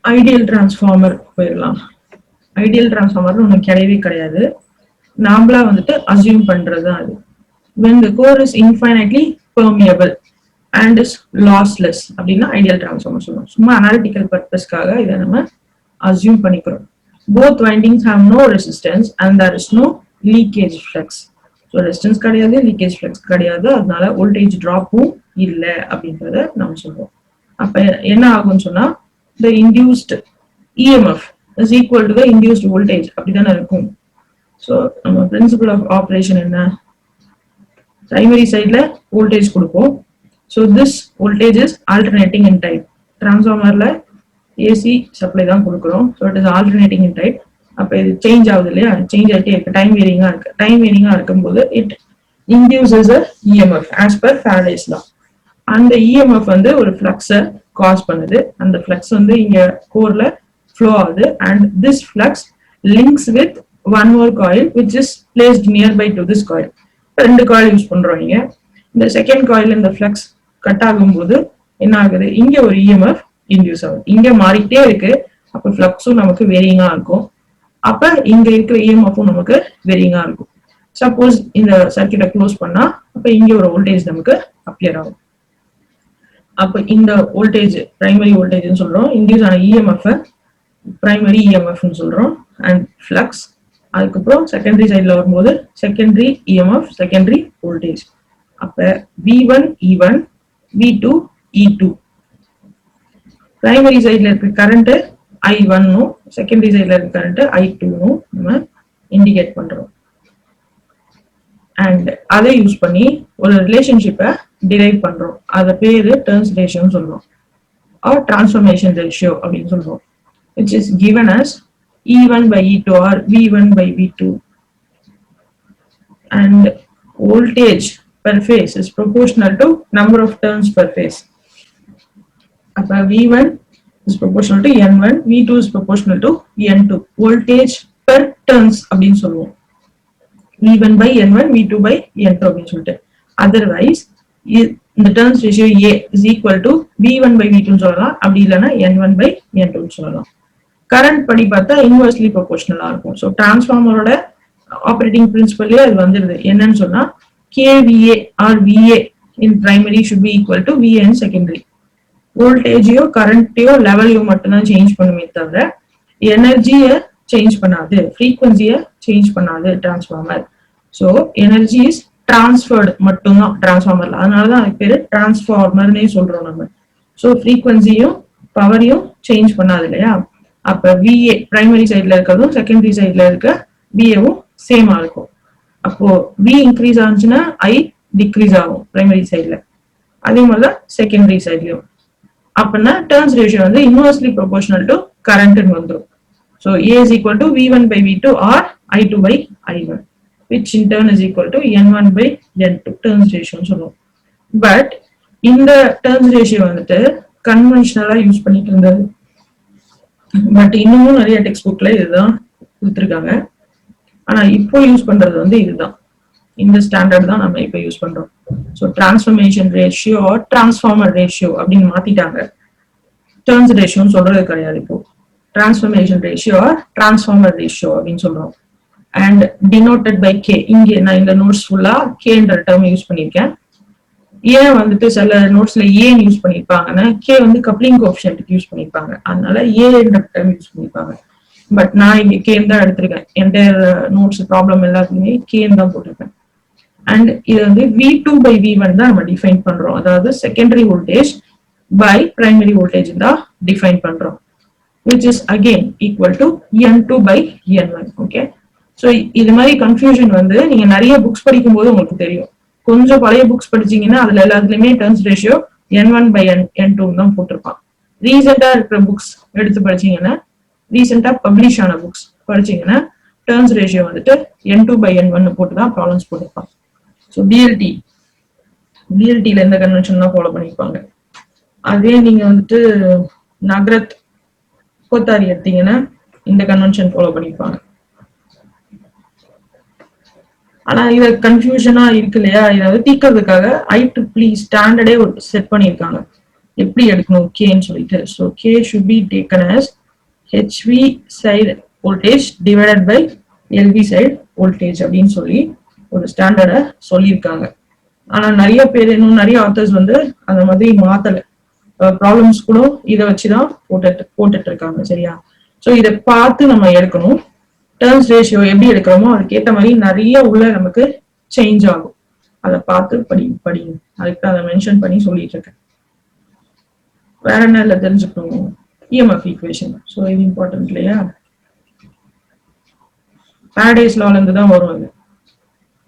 Ideal transformer போயிடலாம். Ideal transformer ஒன்று கிடையவே கிடையாது, நாமளா வந்துட்டு அசியூம் பண்றது தான் அது. when the core is infinitely permeable and is lossless அப்படின்னா ஐடியல் டிரான்ஸ்ஃபார்மர் சொல்லுவோம். சும்மா அனாலிட்டிக்கல் பர்பஸ்க்காக இதை நம்ம அசியூம் பண்ணிக்கிறோம். both windings have no resistance and there is no leakage flux. So resistance கிடையாது, லீக்கேஜ் ஃப்ளக்ஸ் கிடையாது, அதனால வோல்டேஜ் ட்ராப்பும் இல்லை அப்படின்றத நம்ம சொல்றோம். அப்ப என்ன ஆகும்னு சொன்னா the induced EMF is equal to the induced voltage அப்படிதானே இருக்கும். ஸோ நம்ம பிரின்சிபல் ஆஃப் ஆப்ரேஷன் என்ன, பிரைமரி சைட்ல வோல்டேஜ் கொடுப்போம். So this voltage is alternating in type. டிரான்ஸ்ஃபார்மர்ல ஏசி சப்ளை தான் கொடுக்குறோம். So it is alternating in type. அப்போ இது சேஞ்ச் ஆகுது இல்லையா, சேஞ்ச் ஆகிட்டே இருக்கு, டைம் வேரிங்கா இருக்கு. டைம் வேரிங்கா இருக்கும்போது it induces a EMF as per Faraday's law. அந்த இஎம்எஃப் வந்து ஒரு ஃப்ளக்ஸை காஸ் பண்ணுது. அந்த ஃப்ளக்ஸ் வந்து இங்க கோர்ல ஃப்ளோ ஆகுது and this flux links with one more coil which is placed nearby to this coil. ரெண்டு காயில் யூஸ் பண்றோம். இங்க இந்த செகண்ட் காயில் இந்த ஃப்ளக்ஸ் கட் ஆகும்போது என்ன ஆகுது, இங்க ஒரு இஎம்எஃப் இன்டியூஸ் ஆகுது. இங்க மாறிட்டே இருக்கு, அப்ப ஃப்ளக்ஸும் நமக்கு வேரிங்கா இருக்கும். அப்ப இங்க இருக்கிற இஎம்எஃப்பும் நமக்கு வேரிங்கா இருக்கும். சப்போஸ் இந்த சர்க்கியூட்டை க்ளோஸ் பண்ணா அப்ப இங்க ஒரு வோல்டேஜ் நமக்கு அப்பியர் ஆகும். அப்ப இந்த வோல்டேஜ் பிரைமரி வோல்டேஜ்னு சொல்றோம். இன்டியூஸ் ஆன இஎம்எஃப் பிரைமரி இஎம்எஃப்னு சொல்றோம். அண்ட் ஃப்ளக்ஸ் அதுக்கப்புறம் செகண்டரி சைட்ல வரும்போது செகண்டரி இஎம்எஃப், செகண்டரி வோல்டேஜ். அப்ப V1 E1, V2 E2. Primary சைட்ல இருக்க கரண்ட் I1, செகண்டரி சைட்ல இருக்க கரண்ட் I2 நம்ம இண்டிகேட் பண்றோம். அண்ட் அதை யூஸ் பண்ணி ஒரு ரிலேஷன்ஷிப்பை டிரைவ் பண்றோம். அத பேரு டர்ன்ஸ் ரேஷியோன்னு சொல்றோம், ஆர் டிரான்ஸ்ஃபர்மேஷன் ரேஷியோ அப்படின்னு சொல்றோம். which is given as E1 by E2 or V1 by V2. And voltage per phase is proportional to number of turns per phase. அப்ப V1 is proportional to N1, V2 is proportional to N2. voltage per turns அப்படின்னு சொல்லுவோம். V1 by N1, V2 by N2 அப்படின்னு சொல்லிட்டு. otherwise இந்த turns ratio A is equal to V1 by V2 சொல்லலாம், அப்படி இல்லைன்னா N1 by N2 சொல்லலாம். Current படி பார்த்தா இன்வெர்ஸ்லி ப்ரொபோர்ஷனலா இருக்கும். ஸோ டிரான்ஸ்ஃபார்மரோட ஆப்ரேட்டிங் பிரின்சிபல்லே அது வந்துருது. என்னன்னு சொன்னா KVA or VA in primary should be equal to VA in secondary. வோல்டேஜையோ கரண்ட்டையோ லெவலையோ மட்டும்தான் சேஞ்ச் பண்ணுமே தவிர எனர்ஜியை சேஞ்ச் பண்ணாது, ஃப்ரீக்வன்சியை சேஞ்ச் பண்ணாது transformer. So energy is transferred மட்டும்தான் டிரான்ஸ்ஃபார்மர்ல. அதனாலதான் அதுக்கு பேரு டிரான்ஸ்ஃபார்மர்னே சொல்றோம் நம்ம. ஸோ ஃப்ரீக்வன்சியும் பவரையும் சேஞ்ச் பண்ணாது இல்லையா. அப்ப VA பிரைமரி சைட்ல இருக்கிறதும் செகண்டரி சைட்ல இருக்க VAவும் சேமா இருக்கும். அப்போ V இன்க்ரீஸ் ஆச்சுன்னா I டிக்ரீஸ் ஆகும் பிரைமரி சைட்ல, அதே மாதிரிதான் செகண்டரி சைட்லயும். அப்படின்னா டர்ன்ஸ் ரேஷியோ வந்து இன்வெர்ஸ்லி ப்ரொபோர்ஷனல் டு கரண்ட் வந்துடும். So A is equal to V1 by V2 or I2 by I1, which in turn is equal to N1 by N2 turns ரேஷியோன்னு சொல்லுவோம். But இந்த turns ratio வந்துட்டு கன்வென்ஷனலா use பண்ணிட்டு இருந்தது. But இன்னமும் நிறைய text புக்ல இதுதான் கொடுத்துருக்காங்க. ஆனா இப்போ யூஸ் பண்றது வந்து இதுதான், இந்த ஸ்டாண்டர்ட் தான் நம்ம இப்போ யூஸ் பண்றோம். So transformation ratio, transformer ratio அப்படின்னு மாத்திட்டாங்க. டர்ன்ஸ் ரேஷியோன்னு சொல்றது கிடையாது. இப்போ டிரான்ஸ்ஃபர்மேஷன் ரேஷியோ, டிரான்ஸ்ஃபார்மர் ரேஷியோ அப்படின்னு சொல்றோம். And denoted by K. இங்கே நான் இந்த நோட்ஸ் ஃபுல்லா Kன்ற டேர்ம் யூஸ் பண்ணியிருக்கேன். ஏன் வந்துட்டு சில நோட்ஸ்ல ஏன் யூஸ் பண்ணிருப்பாங்கன்னா K வந்து கப்ளிங் கோஎஃபிஷியன்ட்க்கு யூஸ் பண்ணிருப்பாங்க, அதனால ஏன்ற டேர்ம் யூஸ் பண்ணிருப்பாங்க. பட் நான் இங்க K தான் எடுத்திருக்கேன். என்டையர் நோட்ஸ் ப்ராப்ளம் எல்லாத்துக்குமே K தான் போட்டிருக்கேன். அண்ட் இது வந்து V2 by V1 தான் நம்ம டிஃபைன் பண்றோம். அதாவது secondary voltage by primary voltage தான் டிஃபைன் பண்றோம், which is again equal to N2 by N1. Okay, so இது மாதிரி கன்ஃபியூஷன் வந்து நீங்க நிறைய புக்ஸ் படிக்கும் போது உங்களுக்கு தெரியும். கொஞ்சம் பழைய புக்ஸ் படிச்சீங்கன்னா அதுல எல்லாத்துலயுமே turns ratio N1 by N2 தான் போட்டிருப்பான். ரீசெண்டா இருக்கிற புக்ஸ் எடுத்து படிச்சீங்கன்னா, ரீசெண்டா பப்ளிஷ் ஆன புக்ஸ் படிச்சீங்கன்னா டர்ன்ஸ் ரேஷியோ வந்துட்டு N2 by N1 போட்டு தான் ப்ராப்ளம்ஸ் போட்டிருப்பான். ஸோ பிஎல்டில எந்த கன்வென்ஷன் தான் ஃபாலோ பண்ணிருப்பாங்க. அதே நீங்க வந்துட்டு நகரத் கோத்தாரி எடுத்தீங்கன்னா இந்த கன்வென்ஷன் ஃபாலோ பண்ணிருப்பாங்க. ஆனா இது கன்ஃபியூஷனா இருக்கு இல்லையா, இதை வந்து தீக்கிறதுக்காக IEEE ஸ்டாண்டர்டே செட் பண்ணியிருக்காங்க. எப்படி எடுக்கணும் கேன்னு சொல்லிட்டு. So K should be taken as HV side voltage divided by LV side voltage அப்படின்னு சொல்லி ஒரு ஸ்டாண்டர்டை சொல்லியிருக்காங்க. ஆனா நிறைய பேர் இன்னும் நிறைய ஆத்தர்ஸ் வந்து அந்த மாதிரி மாத்தல. ப்ராப்ளம்ஸ் கூட இதை வச்சுதான் போட்டுட்டு இருக்காங்க. சரியா? ஸோ இதை பார்த்து நம்ம எடுக்கணும். டர்ன்ஸ் ரேஷியோ எப்படி எடுக்கிறோமோ அதுக்கேற்ற மாதிரி நிறைய உள்ள நமக்கு சேஞ்ச் ஆகும். அதை பார்த்து படிங்க. அதுக்கு அதை மென்ஷன் பண்ணி சொல்லிட்டு இருக்கேன். வேற என்ன இல்லை தெரிஞ்சுக்கணும், இஎம்எஃப் ஈக்குவேஷன். ஸோ இது இம்பார்ட்டன்ட் இல்லையா? ஃபாரடேஸ் லால இருந்து தான் வரும் அது.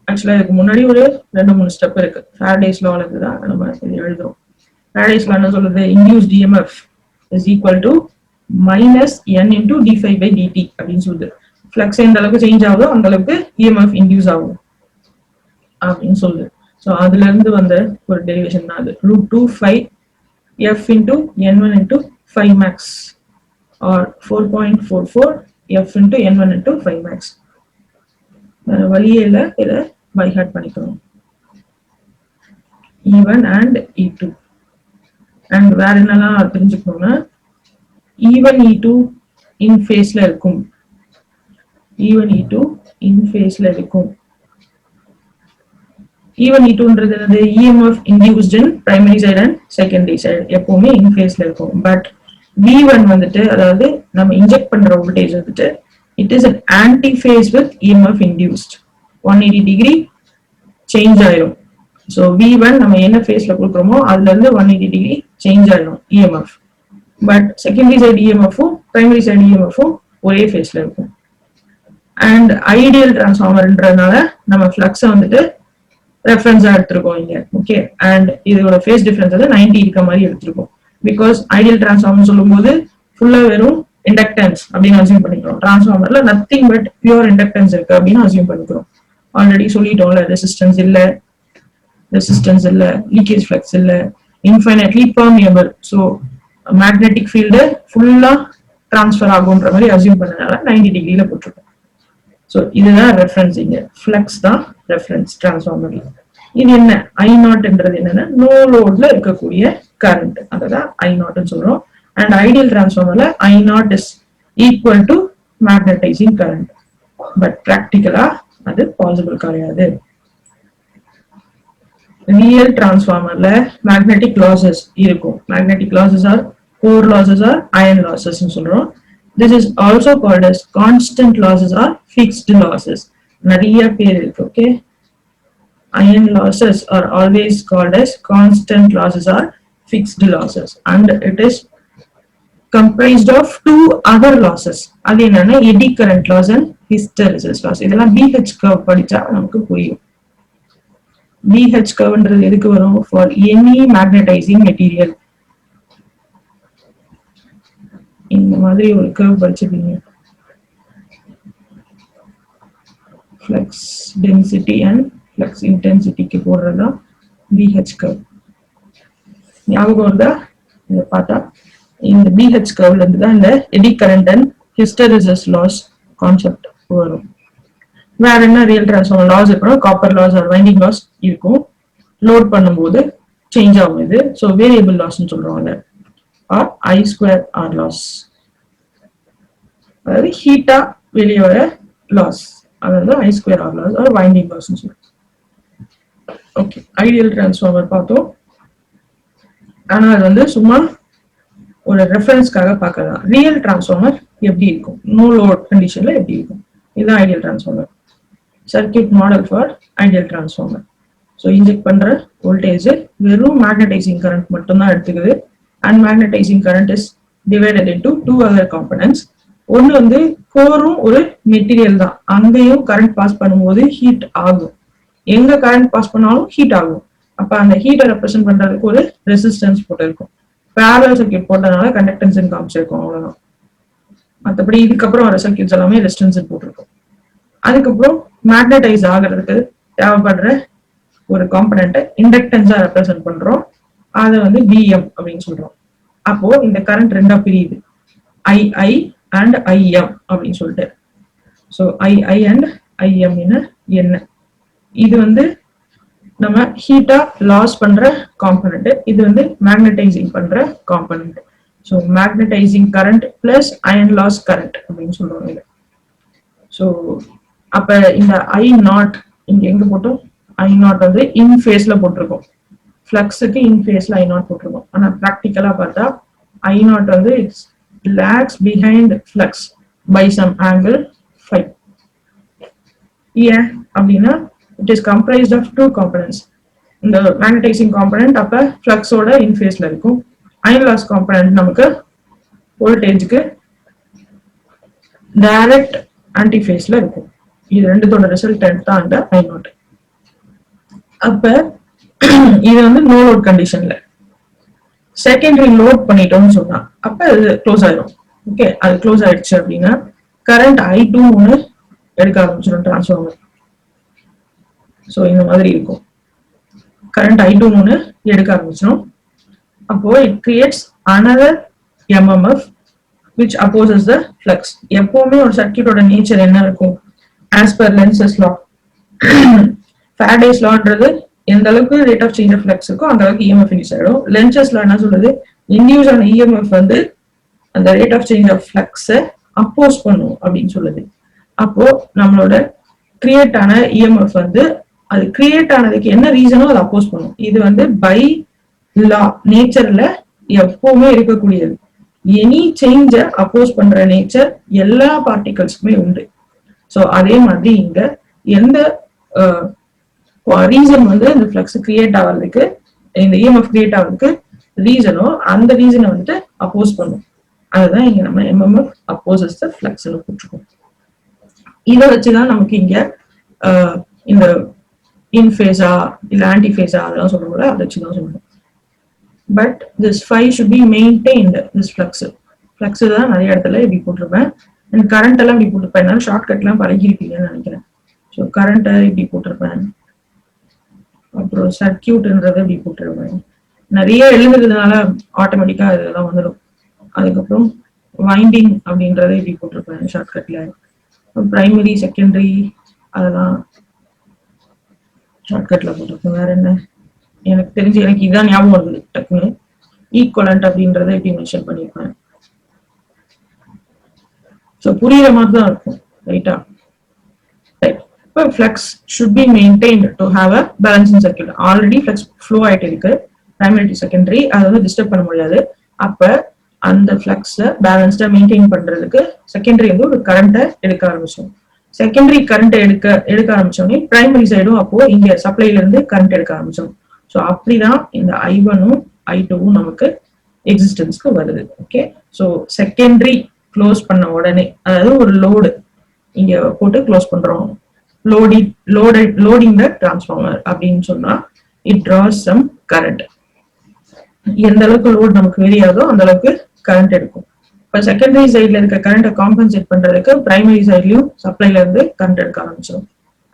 ஆக்சுவலா இதுக்கு முன்னாடி ஒரு 2-3 ஸ்டெப் இருக்கு. ஃபாரடேஸ் லால இருந்து தான் நம்ம இது எழுதுறோம். ஃபாரடேஸ் லா என்ன சொல்லுது? Induced EMF is equal to minus n into d∅dt அப்படின்னு சொல்லுது. ஃப்ளக்ஸ் எந்த அளவுக்கு சேஞ்ச் ஆகுதோ அந்த அளவுக்கு இஎம்எஃப் இன்டியூஸ் ஆகும் அப்படின்னு சொல்லுது. ஸோ அதுல இருந்து வந்த ஒரு டெரிவேஷன் தான் அது. √2 f into n1 into 5 max or 4.44 f into n1 into 5 max. வழியே இல்ல, இதை பை ஹார்ட் பண்ணிக்கணும். E1 and E2 and வேற என்னெல்லாம் தெரிஞ்சுக்கணும்னா E1 E2 இன் ஃபேஸ்ல இருக்கும். E1 E2 இன் ஃபேஸ்ல இருக்கும். E1 E2ன்றது என்னது? EMF induced in primary side and secondary side எப்பவுமே இன் ஃபேஸ்ல இருக்கும். பட் V1 வந்துட்டு, அதாவது நம்ம இன்ஜெக்ட் பண்ற வோல்டேஜ் வந்துட்டு it is an anti phase with EMF induced. 180 degree change ஆயிடும். ஸோ V1 நம்ம என்ன ஃபேஸ்ல கொடுக்குறோமோ அதுல இருந்து 180 டிகிரி சேஞ்ச் ஆயிடும் EMF. பட் செகண்டரி சைடு இஎம்எஃப்பும் பிரைமரி சைடு இஎம்எஃப்பும் ஒரே ஃபேஸ்ல இருக்கும். அண்ட் ஐடியல் டிரான்ஸ்ஃபார்மர்ன்றதுனால நம்ம ஃப்ளக்ஸை வந்துட்டு ரெஃபரன்ஸா எடுத்திருக்கோம் இங்க. ஓகே, அண்ட் இதோட ஃபேஸ் டிஃபரன்ஸ் வந்து 90 இருக்க மாதிரி எடுத்திருக்கோம். பிகாஸ் ஐடியல் டிரான்ஸ்ஃபார்மர் சொல்லும் போது ஃபுல்லா வெறும் இண்டக்டன்ஸ் அப்படின்னு அசியூம் பண்ணிக்கிறோம். டிரான்ஸ்ஃபார்மர்ல நத்திங் பட் பியூர் இண்டக்டன்ஸ் இருக்கு அப்படின்னு அசியூம் பண்ணிக்கிறோம். ஆல்ரெடி சொல்லிட்டோம்ல, ரெசிஸ்டன்ஸ் இல்ல, லீக்கேஜ் ஃப்ளக்ஸ் இல்ல, infinitely permeable. So magnetic field ஃபுல்லா டிரான்ஸ்ஃபர் ஆகுன்ற மாதிரி அசியூம் பண்ணனால 90 டிகிரியில போட்டிருக்கோம். ஸோ இதுதான் ரெஃபரன்ஸ். இங்க ஃப்ளக்ஸ் தான் ரெஃபரன்ஸ் டிரான்ஸ்ஃபார்மர்ல. இது என்ன I0ன்றது என்னன்னா நோ லோட்ல இருக்கக்கூடிய கரண்ட், அதான் I0ன்னு சொல்றோம். அண்ட் ஐடியல் டிரான்ஸ்ஃபார்மர்ல I0 is equal to magnetising current. But பிராக்டிகலா அது பாசிபிள் கிடையாது. ரியல் டிரான்ஸ்ஃபார்மர்ல மேக்னெட்டிக் லாசஸ் இருக்கும். Magnetic losses or core losses or iron losses சொல்றோம். This is also called as constant losses or fixed losses. நிறைய பேர் இருக்கு. Okay, iron losses are always called as constant losses or fixed losses, and it is comprised of two other losses. அது என்னன்னா eddy current loss and hysteresis loss. இதெல்லாம் BH curve படிச்சா நமக்கு புரியும். BH curveன்றது எதுக்கு வரும்? For any magnetizing material. இந்த மாதிரி ஒரு கர்வ் படிச்சிருக்கீங்க. ஃப்ளக்ஸ் டென்சிட்டி அண்ட் ஃப்ளக்ஸ் இன்டென்சிட்டிக்கு போடுறதா BH கர்வ். ஞாபகம் வருதா? இதை பார்த்தா இந்த BH கர்வ்ல இருந்து தான் இந்த eddy current and hysteresis loss concept வரும். வேற என்ன ரியல் டிரான்ஸ்ஃபார்மர் லாஸ் இருக்கணும்? Copper loss or winding loss இருக்கும். லோட் பண்ணும்போது சேஞ்ச் ஆகும் இது. ஸோ வேரியபிள் லாஸ்ன்னு சொல்றோம். or I2R loss, அதாவது ஹீட்டா வெளியே வர லாஸ், அதாவது I2R loss or winding loss. Okay, ideal transformer பார்த்தோம். ஆனா அது வந்து சும்மா ஒரு ரெஃபரன்ஸ்க்காக பார்க்கலாம். ரியல் டிரான்ஸ்ஃபார்மர் எப்படி இருக்கும், நோ லோட் கண்டிஷன்ல எப்படி இருக்கும், இதுதான் ideal transformer. Circuit model for ideal transformer. So inject பண்ற வோல்டேஜ் வெறும் மேக்னடைசிங் கரண்ட் மட்டும்தான் எடுத்துக்குது. And magnetizing current is divided into two other components. ஒன்னு வந்து கோரும் ஒரு மெட்டீரியல் தான், அங்கேயும் கரண்ட் பாஸ் பண்ணும்போது ஹீட் ஆகும். எங்க கரண்ட் பாஸ் பண்ணாலும் ஹீட் ஆகும். அப்ப அந்த ஹீட்டை ரெப்ரசென்ட் பண்றதுக்கு ஒரு ரெசிஸ்டன்ஸ் போட்டிருக்கும். பேரலல் சர்க்யூட் போட்டதுனால கண்டக்டன்ஸ் காமிச்சிருக்கும், அவ்வளவுதான். மற்றபடி இதுக்கப்புறம் வர சர்க்யூட்ஸ் எல்லாமே ரெசிஸ்டன்ஸ் போட்டிருக்கும். அதுக்கப்புறம் மேக்னடைஸ் ஆகிறதுக்கு தேவைப்படுற ஒரு காம்பனண்ட்டை இண்டக்டன்ஸா ரெப்ரசென்ட் பண்றோம். அதை வந்து Vm அப்படின்னு சொல்றோம். அப்போ இந்த கரண்ட் ரெண்டா பிரியுது, II and Im அப்படின்னு சொல்லிட்டு. ஸோ II and Im என்ன, இது வந்து நம்ம ஹீட்டா லாஸ் பண்ற காம்பனண்ட், இது வந்து மேக்னடைசிங் பண்ற component. So magnetising current plus iron loss current அப்படின்னு சொல்லுவாங்க இது. ஸோ அப்ப இந்த ஐ நாட் இங்க எங்க போட்டோம், ஐ நாட் வந்து இன் ஃபேஸ்ல போட்டிருக்கோம், ஃப்ளக்ஸுக்கு இன் ஃபேஸ்ல ஐ நாட் போட்டிருக்கோம். ஆனா ப்ராக்டிக்கலா பார்த்தா ஐ நாட் வந்து it's lags behind flux by some angle phi. ஏன் அப்படின்னா it is comprised of two components. இந்த மேக்னடைசிங் காம்பனன்ட் அப்ப ஃப்ளக்ஸோட இன் ஃபேஸ்ல இருக்கும், அயன் லாஸ் காம்பனன்ட் நமக்கு வோல்டேஜ்க்கு டைரக்ட் ஆன்டி ஃபேஸ்ல இருக்கும். இது ரெண்டுத்தோட ரிசல்டன்ட் தான் இந்த ஐ நாட். அப்ப இது வந்து நோ லோட் கண்டிஷன்ல செகண்டரி லோட் பண்ணிட்டோம்னு சொன்னா அப்ப அது க்ளோஸ் ஆயிடும். ஓகே, அது க்ளோஸ் ஆயிடுச்சு அப்படின்னா கரண்ட் I2 ஒன்று எடுக்க ஆரம்பிச்சிடும் டிரான்ஸ்ஃபார்மர். ஸோ இந்த மாதிரி இருக்கும், கரண்ட் I2 ஒன்று எடுக்க ஆரம்பிச்சிடும். அப்போ it creates another MMF which opposes the flux. எப்பவுமே ஒரு சர்க்யூட்டோட நேச்சர் என்ன இருக்கும், as per Lenz's law, Faraday's லான்றது எந்த அளவுக்கு rate of change of flux இருக்கோ அந்த அளவுக்கு இஎம்எஃப் இன்டியூஸ் ஆயிடும். லென்ஸஸ் லா என்ன சொல்லுது, இன்டியூஸ் ஆன இஎம்எஃப் வந்து அந்த ரேட் ஆஃப் சேஞ்ச் ஆஃப் ஃப்ளக்ஸை அப்போஸ் பண்ணும் அப்படின்னு சொல்லுது. அப்போ நம்மளோட கிரியேட் ஆன இஎம்எஃப் வந்து அது கிரியேட் ஆனதுக்கு என்ன ரீசனோ அதை அப்போஸ் பண்ணும். இது வந்து பை லா நேச்சர்ல எப்பவுமே இருக்கக்கூடியது. எனி சேஞ்ச அப்போஸ் பண்ற நேச்சர் எல்லா பார்ட்டிகல்ஸ்க்குமே உண்டு. ஸோ அதே மாதிரி இங்க எந்த ரீசன் வந்து இந்த ஃப்ளக்ஸ் கிரியேட் ஆகிறதுக்கு, இந்த இஎம்எஃப் கிரியேட் ஆகிறதுக்கு ரீசனோ அந்த ரீசனை வந்துட்டு அப்போஸ் பண்ணும். அதுதான் இங்க நம்ம MMF opposes the flux போட்டிருக்கோம். இதை வச்சுதான் நமக்கு இங்க இந்த இன்ஃபேஸா இல்ல ஆன்டிஃபேஸா அதெல்லாம் சொல்றோம்ல, அதை வச்சுதான் சொல்றோம். But this phi should be maintained, this flux தான் நிறைய இடத்துல இப்படி போட்டிருப்பேன். அண்ட் கரண்ட் எல்லாம் இப்படி போட்டிருப்பேன், என்னால ஷார்ட் கட் எல்லாம் பழகிருப்பீங்கன்னு நினைக்கிறேன். ஸோ கரண்ட்டை இப்படி போட்டிருப்பேன், அப்புறம் சர்க்கியூட்ன்றதை இப்படி போட்டிருப்பேன். நிறைய எழுதுறதுனால ஆட்டோமேட்டிக்கா இதெல்லாம் வந்துடும். அதுக்கப்புறம் வைண்டிங் அப்படின்றத இப்படி போட்டிருப்பேன் ஷார்ட்கட்ல. பிரைமரி செகண்டரி அதெல்லாம் ஷார்ட்கட்ல போட்டிருப்பேன். வேற என்ன எனக்கு தெரிஞ்சு, எனக்கு இதான் ஞாபகம் வருது டக்குன்னு. ஈக்குவலண்ட் அப்படின்றத இப்படி மென்ஷன் பண்ணிருப்பேன். ஸோ புரியுற மாதிரி தான் இருக்கும், ரைட்டா? இப்போ flux should be maintained to have a balancing circuit. Already flux flow ஆயிட்டு இருக்கு, பிரைமரி செகண்டரி அதை வந்து டிஸ்டர்ப் பண்ண முடியாது. அப்ப அந்த ஃப்ளக்ஸை பேலன்ஸ்டா மெயின்டைன் பண்றதுக்கு செகண்டரி வந்து ஒரு கரண்ட்டை எடுக்க ஆரம்பிச்சோம். செகண்டரி கரண்ட் எடுக்க ஆரம்பிச்சோடனே பிரைமரி சைடும் அப்போ இங்க சப்ளைல இருந்து கரண்ட் எடுக்க ஆரம்பிச்சோம். ஸோ அப்படிதான் இந்த I1ம் I2வும் நமக்கு எக்ஸிஸ்டன்ஸ்க்கு வருது. ஓகே, ஸோ செகண்டரி க்ளோஸ் பண்ண உடனே, அதாவது ஒரு லோடு இங்க போட்டு க்ளோஸ் பண்றோம், லோடிங் த டிரான்ஸ்ஃபார்மர் அப்படின்னு சொன்னா இட் டிராஸ் சம் கரண்ட். எந்த அளவுக்கு லோட் நமக்கு வேரியாதோ அந்த அளவுக்கு கரண்ட் எடுக்கும். இப்ப செகண்டரி சைட்ல இருக்க கரண்ட்டை காம்பன்சேட் பண்றதுக்கு பிரைமரி சைட்லயும் சப்ளைல இருந்து கரண்ட் எடுக்க ஆரம்பிச்சிடும்.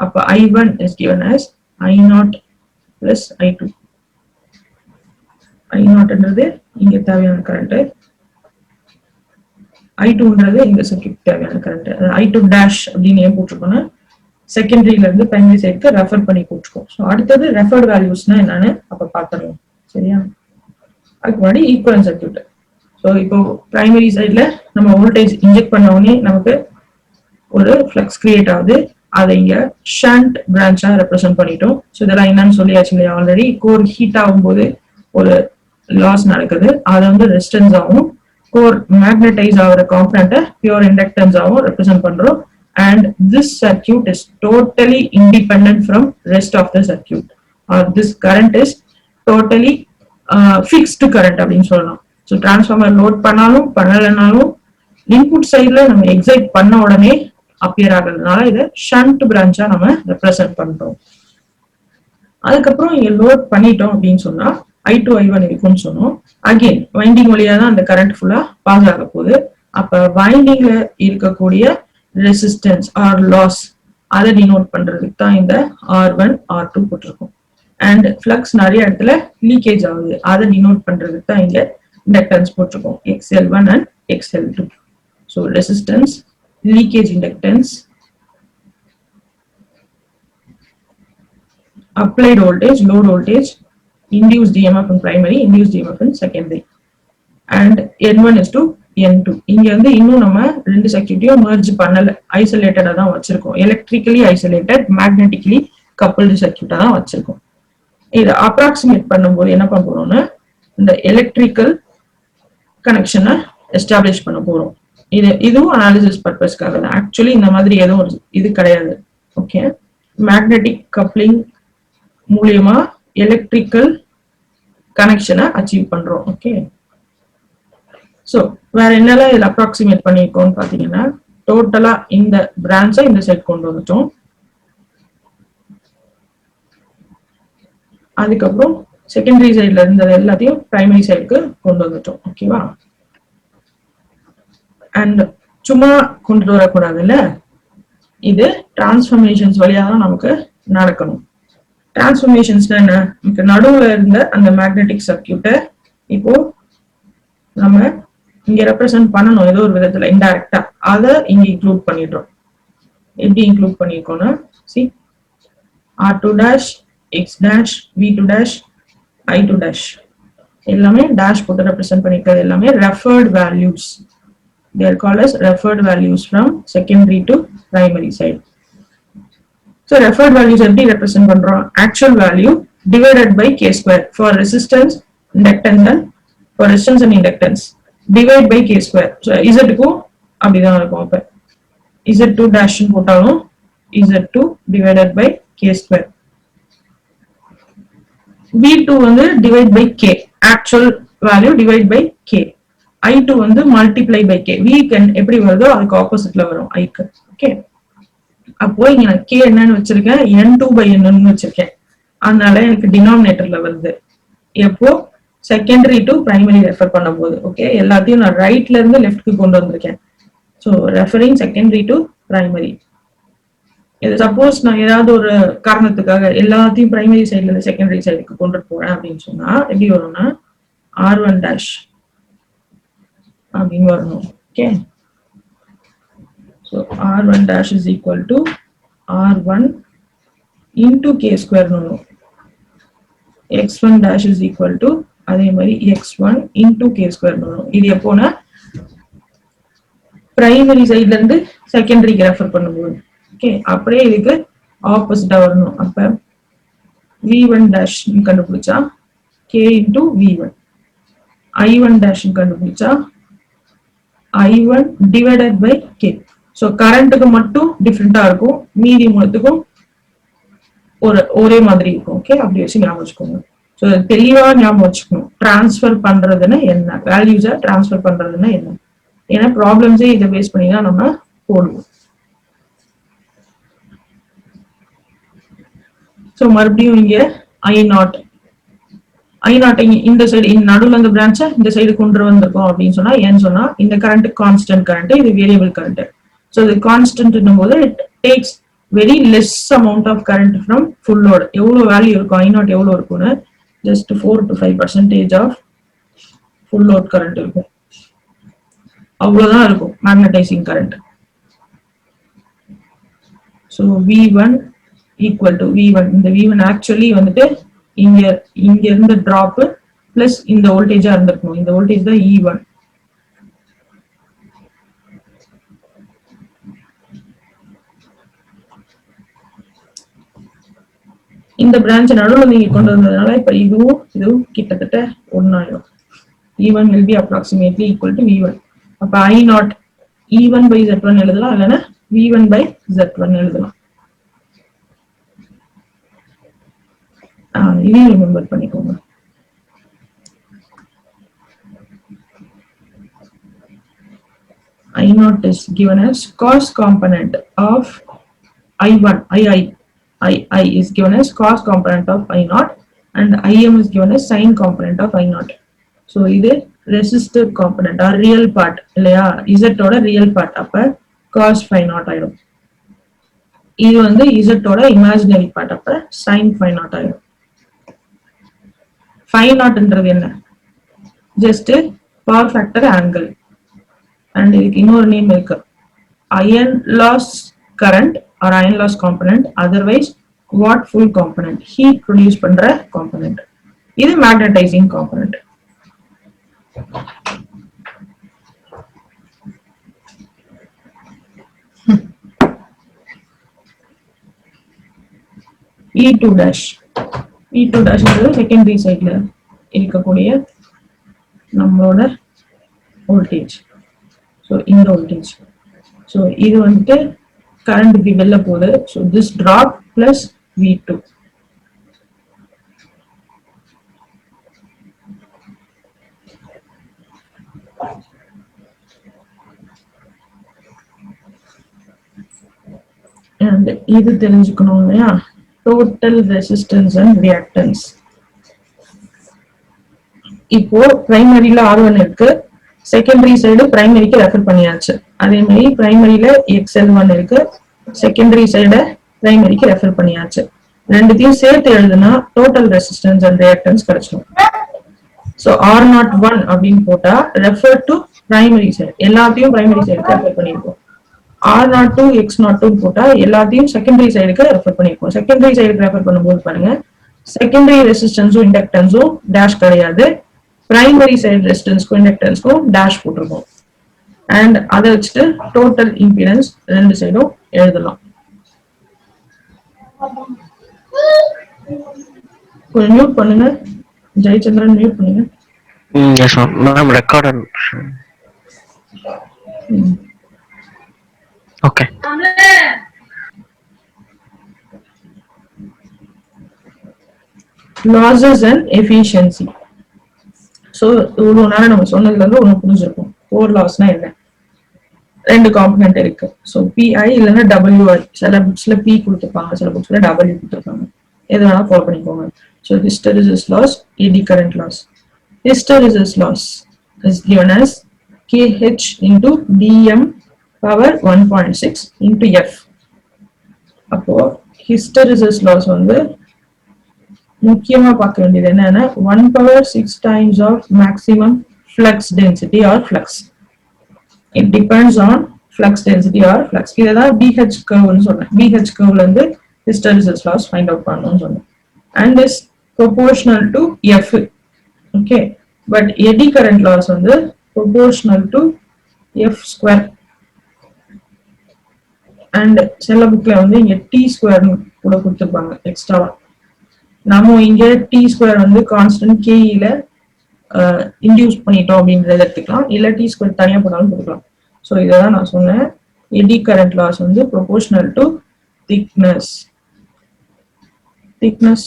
அப்ப I1 is given as I0 plus I2. I0ன்றது இங்க தேவையான கரண்ட், I2ன்றது இந்த சர்க்யூட் தேவையான கரண்ட். I2 டேஷ் அப்படின்னு ஏன் போட்டிருக்கோம்னா செகண்டரியில இருந்து பிரைமரி சைடுக்கு ரெஃபர் பண்ணி போட்டுருக்கோம். ஸோ அடுத்தது ரெஃபர்ட் வேல்யூஸ்னா என்னன்னு அப்ப பாத்துருவோம், சரியா? அதுக்கு முன்னாடி ஈக்குவலன்ட் சர்க்யூட். ஸோ இப்போ பிரைமரி சைட்ல நம்ம வோல்டேஜ் இன்ஜெக்ட் பண்ண உடனே நமக்கு ஒரு ஃப்ளக்ஸ் கிரியேட் ஆகுது. அதை இங்க ஷண்ட் பிரான்ச்சா ரெப்ரசென்ட் பண்ணிட்டோம். ஸோ இதெல்லாம் என்னன்னு சொல்லியாச்சு இல்லையா ஆல்ரெடி. கோர் ஹீட் ஆகும்போது ஒரு லாஸ் நடக்குது, அதை வந்து ரெசிஸ்டன்ஸ் ஆகும். கோர் மேக்னடைஸ் ஆகிற காம்பனண்ட்டை பியூர் இண்டக்டன்ஸ் ஆகும் ரெப்ரசென்ட் பண்றோம். And this circuit is totally independent from rest of the circuit. This current is totally fixed current அப்படின்னு சொல்லலாம். ஸோ டிரான்ஸ்ஃபார்மர் லோட் பண்ணாலும் பண்ணலைனாலும் இன்புட் சைட்ல நம்ம எக்ஸைட் பண்ண உடனே அப்பியர் ஆகிறதுனால இதை ஷண்ட் பிரான்ச்சா நம்ம ரெப்ரசென்ட் பண்றோம். அதுக்கப்புறம் இங்க லோட் பண்ணிட்டோம் அப்படின்னு சொன்னா I2 I1 இருக்கும்னு சொன்னோம். அகெயின் வைண்டிங் வழியா தான் அந்த கரண்ட் ஃபுல்லா பாஸ் ஆக போகுது. அப்ப வைண்டிங்ல இருக்கக்கூடிய ரெசிஸ்டன்ஸ் ஆர் லாஸ் அதை டினோட் பண்றதுக்கு தான் இந்த R1 R2 போட்டிருக்கோம். அண்ட் ஃப்ளக்ஸ் நிறைய இடத்துல லீக்கேஜ் ஆகுது, அதை டினோட் பண்றதுக்கு தான் இங்க இண்டக்டன்ஸ் போட்டிருக்கோம், XL1 and XL2. So resistance, leakage inductance, applied voltage, load voltage, induced EMF in primary, induced EMF in secondary, and N1 is to N2. இங்க வந்து இன்னும் நம்ம ரெண்டு சர்க்யூட்டையும் merge பண்ணல, ஐசோலேட்டடா தான் வச்சிருக்கோம். எலக்ட்ரிக்கலி ஐசோலேட்டட், மேக்னெட்டிக்கலி கப்புள்டு சர்க்யூட்டா தான் வச்சிருக்கோம். இதை அப்ராக்சிமேட் பண்ணும்போது என்ன பண்ண போறோம்னா இந்த எலக்ட்ரிக்கல் கனெக்ஷனை எஸ்டாப்ளிஷ் பண்ண போறோம். இதுவும் அனாலிசிஸ் பர்பஸ்க்காக தான். ஆக்சுவலி இந்த மாதிரி எதுவும் ஒரு இது கிடையாது. ஓகே, மேக்னெட்டிக் கப்ளிங் மூலியமா எலக்ட்ரிக்கல் கனெக்ஷனை அச்சீவ் பண்றோம். ஓகே, ஸோ வேற என்னெல்லாம் இதில் அப்ராக்சிமேட் பண்ணியிருக்கோம்னு பார்த்தீங்கன்னா டோட்டலா இந்த பிரான்ச்சை இந்த சைட் கொண்டு வந்துட்டோம். அதுக்கப்புறம் செகண்டரி சைட்ல இருந்தது எல்லாத்தையும் பிரைமரி சைடுக்கு கொண்டு வந்துட்டோம். ஓகேவா, அண்ட் சும்மா கொண்டு வரக்கூடாதுல்ல, இது டிரான்ஸ்ஃபர்மேஷன்ஸ் வழியா தான் நமக்கு நடக்கணும். டிரான்ஸ்ஃபர்மேஷன்ஸ்னா என்ன, நமக்கு நடுவுல இருந்த அந்த மேக்னெட்டிக் சர்க்யூட்டை இப்போ நம்ம இங்க ரெப்ரசென்ட் பண்ணணும் ஏதோ ஒரு விதத்துல இன்டைரக்டா, அதை இங்க இன்க்ளூட் பண்ணிடுறோம். எப்படி இன்க்ளூட் பண்ணிருக்கோம்னா சி R2 dash X dash V2 dash I2 dash எல்லாமே டேஷ் போட்டு ரெப்ரசென்ட் பண்ணிருக்கிறது எல்லாமே referred values. They are called as referred values from secondary to primary side. So referred values எப்படி represent பண்றோம், actual value divided by k square for resistance, inductance and for resistance and inductance divide by k square. So z க்கும் அப்படிதான் இருக்கும். அப்ப z2 dash போட்டாலும் z2 divided by k square. v2 வந்து divide by k, actual value divide by k. I2 வந்து multiply by k. V can எப்படி வருதோ அதுக்கு ஆப்போசிட்ல வரும் I க்கு. ஓகே, அப்போ இங்க நான் k என்னன்னு வச்சிருக்கேன், n2 by n வச்சிருக்கேன். அதனால எனக்கு டினாமினேட்டர்ல வருது. எப்போ செகண்டரி டு பிரைமரி ரெஃபர் பண்ணும்போது. ஓகே, எல்லாத்தையும் நான் ரைட்ல இருந்து லெஃப்ட்க்கு கொண்டு வந்திருக்கேன். So referring secondary to primary. இது சப்போஸ் நான் ஏதாவது ஒரு காரணத்துக்காக எல்லாத்தையும் பிரைமரி சைட்ல இருந்து செகண்டரி சைடுக்கு கொண்டு போறேன் அப்படின்னு சொன்னா எப்படி வரும்னா R1 dash அப்படின்னு வரணும். Okay, so R1 dash is equal to R1 into k square வரும். X1 dash is equal to அதே மாதிரி X1 into k square வரும். இது எப்போனா பிரைமரி சைட்ல இருந்து செகண்டரிக்கு ரெஃபர் பண்ணும்போது. ஓகே, அப்படியே இதுக்கு ஆப்போசிட்டா வரணும். அப்ப V1 dash கண்டுபிடிச்சா k into V1, I1 dash கண்டுபிடிச்சா I1 divided by k. So கரண்ட்டுக்கு மட்டும் டிஃபரெண்டா இருக்கும், மீதி மூலத்துக்கும் ஒரே மாதிரி இருக்கும். ஓகே, அப்படி வச்சு ஞாபகம் வச்சுக்கோங்க. ஸோ தெளிவா ஞாபகம் வச்சுக்கணும், டிரான்ஸ்ஃபர் பண்றதுன்னா என்ன, வேல்யூஸை டிரான்ஸ்ஃபர் பண்றதுன்னா என்ன. ஏன்னா ப்ராப்ளம்ஸே இதை பேஸ் பண்ணி தான் நம்ம போடுவோம். ஸோ மறுபடியும் இங்க I0 இந்த சைடு நடுவில் அந்த பிரான்ச்சை இந்த சைடு கொண்டு வந்திருக்கோம் அப்படின்னு சொன்னா ஏன்னு சொன்னா இந்த கரண்ட் கான்ஸ்டன்ட் கரண்ட், இது வேரியபிள் கரண்ட். ஸோ இது கான்ஸ்டன்ட் போது it takes very less amount of current from full load. எவ்வளவு வேல்யூ இருக்கும் I0 எவ்வளவு இருக்கும்னு just 4 to 5% of full load current இருக்கும். அவ்வளவுதான் இருக்கும் magnetising current. So V1 equal to V1. இந்த V1 ஆக்சுவலி வந்துட்டு இங்க இருந்த டிராப் பிளஸ் இந்த வோல்டேஜா இருந்திருக்கும். இந்த வோல்டேஜ் தான் E1. இந்த பிரான்ச் நடுவில் நீங்க கொண்டு வந்ததுனால இப்ப இதுவும் கிட்டத்தட்ட ஒன்னாயிரும். E1 will be approximately equal to V1. அப்ப I0 E1 by Z1 எழுதலாம், இல்லைன்னா V1 by Z1 எழுதலாம். இதையும் ரிமெம்பர் பண்ணிக்கோங்க. I0 is given as cos component of I1. I is given as cos component of I0 and Im is given as sin component of I0. So இது resistor component or real part இல்லையா, Z ஓட real part. அப்ப cos phi 0 ஆயிடும். இது வந்து Z ஓட imaginary part. அப்ப sin phi 0 ஆயிடும். Phi 0ன்றது என்ன, just power factor angle. and இதுக்கு இன்னொரு நேம் இருக்கு, iron loss current or iron loss component, otherwise what full component? Heat produce பண்ற component. இது magnetizing component. E2 dash. E2 dash is secondary side ல இருக்கக்கூடிய நம்மளோட voltage. So இந்த voltage. So இது வந்துட்டு current இப்படி வெளில போகுது. So this drop plus V2. And இது தெரிஞ்சுக்கணும் இல்லையா, total resistance and reactance. இப்போ பிரைமரியில R1 இருக்கு, செகண்டரி சைடு பிரைமரிக்கு ரெஃபர் பண்ணியாச்சு. அதே மாதிரி பிரைமரியில XL1 இருக்கு, செகண்டரி சைடு பிரைமரிக்கு ரெஃபர் பண்ணியாச்சு. ரெண்டுத்தையும் சேர்த்து எழுதுனா டோட்டல் ரெசிஸ்டன்ஸ் அண்ட் ரியாக்டன்ஸ் கிடைச்சிடும். ஸோ R01 அப்படின்னு போட்டா ரெஃபர் டு பிரைமரி சைடு, எல்லாத்தையும் பிரைமரி சைடுக்கு ரெஃபர் பண்ணிருக்கோம். R02 X02 போட்டா எல்லாத்தையும் செகண்டரி சைடுக்கு ரெஃபர் பண்ணிருக்கோம். செகண்டரி சைடுக்கு ரெஃபர் பண்ணும்போது பாருங்க, செகண்டரி ரெசிஸ்டன்ஸும் இண்டக்டன்ஸும் டேஷ் கிடையாது, பிரைமரி சைடு ரெசிஸ்டன்ஸ்க்கும் இண்டக்டன்ஸ்க்கும் டேஷ் போட்டிருக்கோம். அண்ட் அதை வச்சுட்டு டோட்டல் இம்பிடன்ஸ் ரெண்டு சைடும் எழுதலாம். கொஞ்சம் மியூட் பண்ணுங்க ஜெயச்சந்திரன், மியூட் பண்ணுங்க. Yes ma'am, recorder. Okay. Losses and efficiency. So இவ்வளவு நேரம் நம்ம சொன்னதுல இருந்து ஒண்ணு புரிஞ்சிருக்கும். கோர் லாஸ்னா என்ன? ரெண்டு காம்பனன்ட் இருக்கு. ஸோ PI இல்லைன்னா WI. சில புக்ஸ்ல P கொடுத்துருப்பாங்க, சில புக்ஸ்ல W கொடுத்துருப்பாங்க. எது வேணா ஃபாலோ பண்ணிக்கோங்க. So hysteresis loss, eddy current loss. Hysteresis loss is given as KH into DM power 1.6 into F. அப்போ hysteresis loss வந்து முக்கியமா பார்க்க வேண்டியது என்னன்னா 1 power 6 times of maximum flux density or flux. It depends on flux density or flux. இதுதான் BH curve னு சொல்றேன். BH curve ல இருந்து hysteresis loss find out பண்ணனும்னு சொன்னேன். And is proportional to F. Okay, but eddy current loss வந்து proportional to F square. And சில புக்ல வந்து இங்க T square கூட கொடுத்திருப்பாங்க எக்ஸ்ட்ராவா. நாம இங்க T square வந்து கான்ஸ்டன்ட் KE ல இன்டியூஸ் பண்ணிட்டோம் அப்படின்றத எடுத்துக்கலாம், இல்ல T square தனியா போனாலும் கொடுக்கலாம். ஸோ இதான் நான் சொன்னேன், எடி கரண்ட் லாஸ் வந்து ப்ரொபோர்ஷனல் டு திக்னஸ்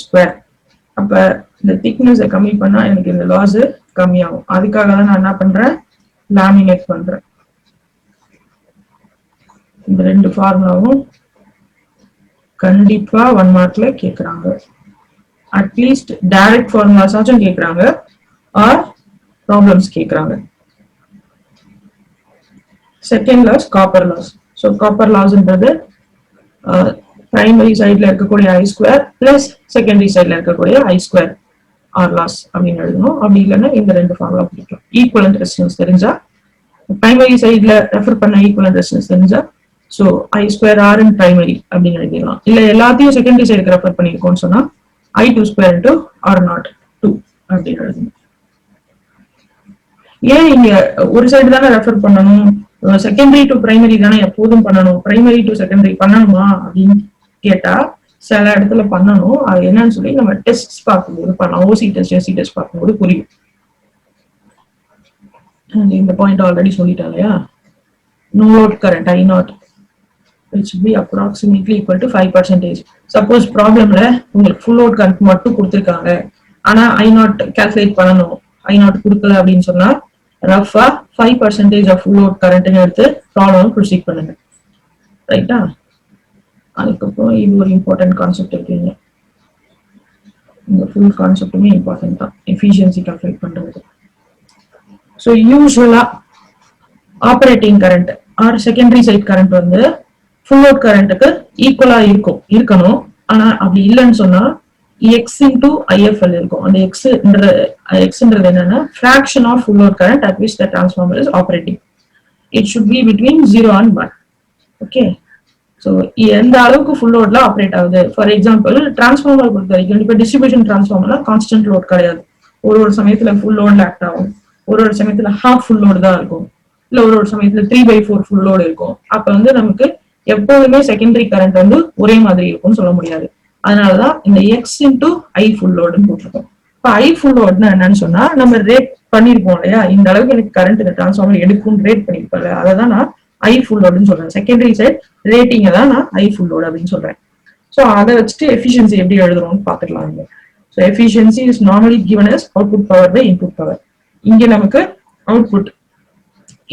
ஸ்கொயர். அப்ப இந்த திக்னஸை கம்மி பண்ணா எனக்கு இந்த லாஸ் கம்மியாகும். அதுக்காக தான் நான் என்ன பண்றேன், லேமினேட் பண்றேன். இந்த ரெண்டு ஃபார்முலாவும் கண்டிப்பா 1 மார்க்ல கேக்குறாங்க. அட்லீஸ்ட் டைரக்ட் ஃபார்முலாஸ் ஆச்சும் கேக்குறாங்க, ஆர் ப்ராப்ளம்ஸ் கேக்குறாங்க. Second loss copper loss. So copper லாஸ்ன்றது பிரைமரி சைட்ல இருக்கக்கூடிய I ஸ்கொயர் பிளஸ் செகண்டரி சைட்ல இருக்கக்கூடிய I ஸ்கொயர் ஆர் லாஸ் அப்படின்னு எழுதணும். அப்படி இல்லைன்னா இந்த ரெண்டு ஃபார்முலா பிடிக்கலாம். ஈக்குவலன்ட் ரெசிஸ்டன்ஸ் தெரிஞ்சா, பிரைமரி சைட்ல ரெஃபர் பண்ண ஈக்குவலன்ட் ரெசிஸ்டன்ஸ் தெரிஞ்சா, so I square R in primary அப்படின்னு எழுதிடலாம். இல்ல எல்லாத்தையும் செகண்டரி சைடுக்கு ரெஃபர் பண்ணிருக்கோம்னு சொன்னா I2 ஸ்கொயர் இன்டு R02 அப்படின்னு எழுதணும். ஏன் இங்க ஒரு சைடு தானே ரெஃபர் பண்ணணும், செகண்டரி டு பிரைமரி தானே எப்போதும் பண்ணணும், பிரைமரி டு செகண்டரி பண்ணணுமா அப்படின்னு கேட்டா சில இடத்துல பண்ணணும். அது என்னன்னு சொல்லி நம்ம டெஸ்ட் பார்க்கும்போது பண்ணலாம், OC டெஸ்ட் SC டெஸ்ட் பார்க்கும்போது புரியும். இந்த பாயிண்ட் ஆல்ரெடி சொல்லிட்டேன் இல்லையா, no load current I0 which will be approximately equal to 5%. Suppose ப்ராப்ளம்ல உங்களுக்கு ஃபுல் லோட் கரண்ட் மட்டும் கொடுத்துருக்காங்க, ஆனா I0 கால்குலேட் பண்ணணும், I0 கொடுக்கல அப்படின்னு சொன்னா ரஃபா 5% ஆஃப் ஃபுல் லோட் கரண்ட் எடுத்து ப்ராப்ளம் ப்ரொசீட் பண்ணுங்க. ரைட்டா? அதுக்கப்புறம் இது ஒரு இம்பார்ட்டன்ட் கான்செப்ட் இருக்குங்க. இந்த ஃபுல் கான்செப்டுமே இம்பார்ட்டன்ட் தான் எஃபிஷியன்சி கால்குலேட் பண்றது. ஸோ யூஸ்வலா operating current or secondary side current வந்து ஃபுல் லோட் கரண்ட்டுக்கு ஈக்குவலா இருக்கணும். ஆனா அப்படி இல்லைன்னு சொன்னா X into IFL இருக்கும். அந்த Xன்றது என்னன்னா fraction of full load current at which the transformer is operating. It should be between 0 and 1. Okay. So எந்த அளவுக்கு ஃபுல் லோட்ல ஆப்ரேட் ஆகுது. ஃபார் எக்ஸாம்பிள் டிரான்ஸ்ஃபார்மர் பொறுத்த வரைக்கும் இப்போ டிஸ்ட்ரிபியூஷன் டிரான்ஸ்ஃபார்மர்லாம் கான்ஸ்டன்ட் லோட் கிடையாது. ஒரு சமயத்துல ஃபுல் லோட்ல ஆக்ட் ஆகும், ஒரு சமயத்துல ஹாஃப் ஃபுல் லோடு தான் இருக்கும், இல்ல ஒரு சமயத்துல 3/4 ஃபுல் லோடு இருக்கும். அப்ப வந்து நமக்கு எப்போதுமே செகண்டரி கரண்ட் வந்து ஒரே மாதிரி இருக்கும்னு சொல்ல முடியாது. அதனாலதான் இந்த எக்ஸ் இன்டூ ஐ ஃபுல் லோடுன்னு போட்டிருக்கோம். இப்போ ஐ ஃபுல் லோடுனா என்னன்னு சொன்னா நம்ம ரேட் பண்ணிருப்போம் இல்லையா, இந்த அளவுக்கு எனக்கு கரண்ட் இந்த டிரான்ஸ்ஃபார்மர் எடுக்கும்னு ரேட் பண்ணிருப்போம். அதை தான் நான் ஐ ஃபுல் லோடுன்னு சொல்றேன். செகண்டரி சைட் ரேட்டிங்கை தான் நான் ஐ ஃபுல் லோடு அப்படின்னு சொல்றேன். ஸோ அதை வச்சுட்டு எஃபிஷியன்சி எப்படி எழுதுறோம்னு பாத்துக்கலாம். இங்க so efficiency is normally given as output power by input power. இங்க நமக்கு அவுட்புட்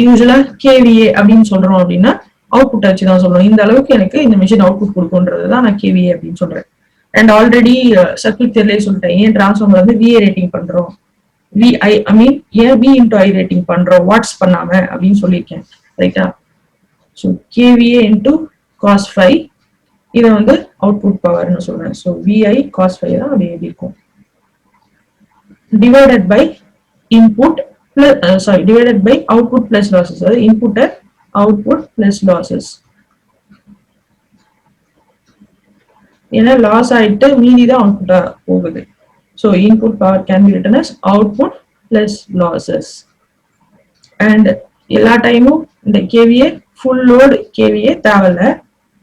யூஸ்வலா கேவிஏ அப்படின்னு சொல்றோம். அப்படின்னா அவுட்புட் வச்சுதான் சொல்றோம். இந்த அளவுக்கு எனக்கு இந்த மிஷின் அவுட்புட் கொடுக்கும்ன்றது தான் நான் கேவிஏ அப்படின்னு சொல்றேன். அண்ட் ஆல்ரெடி சர்க்யூட் தெரியல சொல்லிட்டேன். ஏன் டிரான்ஸ்ஃபார்மர் வந்து விஏ ரேட்டிங் பண்றோம், ஏன் வி இன்டூ ஐ ரேட்டிங் பண்றோம் வாட்ஸ் பண்ணாம அப்படின்னு சொல்லியிருக்கேன். ரைட்டா? ஸோ கேவிஏ இன்டூ காஸ் 5 இதை வந்து அவுட்புட் பவர்னு சொல்றேன். ஸோ விஐ காஸ் 5 தான் அது எப்படி இருக்கும். Divided by input divided by output plus losses. அதாவது இன்புட் அவுட்புட் பிளஸ் லாசஸ். ஏன்னா லாஸ் ஆயிட்டு மீதி தான் அவுட்புட்டா போகுது. So input power can be written as output plus losses. And எல்லா டைமும் இந்த கேவிஏ ஃபுல் லோடு கேவிஏ தேவையில்ல.